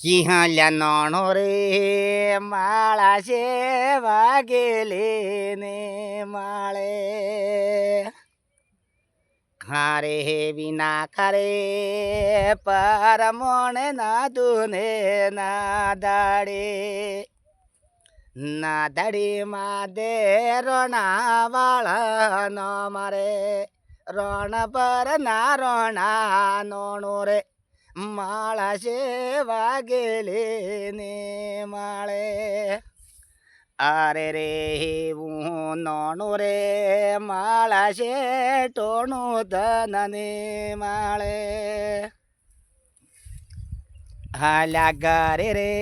કિહાલ્યા નાણો રે માળા છે વાગેલે ને માળે ખારે વિના કરે પરમોણ ના તુને ના દાડી માં દે રોણા વાળા ન મારે રણ પર ના રોણા નોણો રે માળા છે વાગેલે ને માળે અરે રે હું નોણું રે માળા છે ટોણું ધનને માળે હાલ્યા ઘરે રે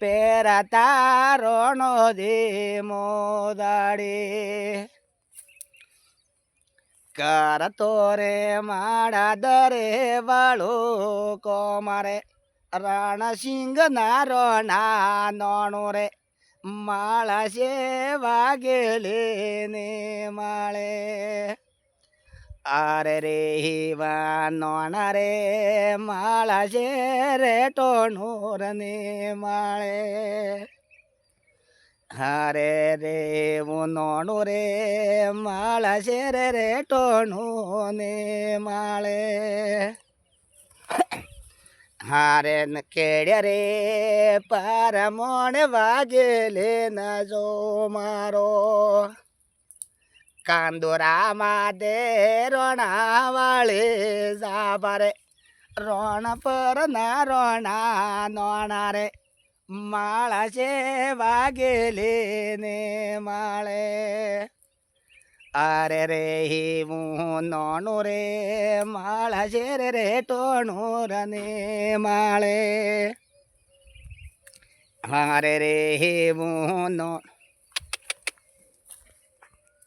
પેરાતા રોણો દે મોદાડે કરતો રે માળા દરે વાળો કોમારે રણસિંહ ના રોણા નોણું રે માળા છે વાગેલે ને માળે અરે રે વા નોણા રે માળા છે રે ટોણુર ને માળે હરે રે હું નોણું રે માળા છે રે ટોણું ને માળે હારે કેડ્યા રે પરમોણ વાગેલે ન જો મારો કાંદોરામાં દે રોણા વાળે જાબારે રોણ પર ના રોણા નોણા રે માળા છે વાગેલે ને માળે અરે રે હું નોણું રે માળા છે રે ટોણું રને માળે હારે રે હું નો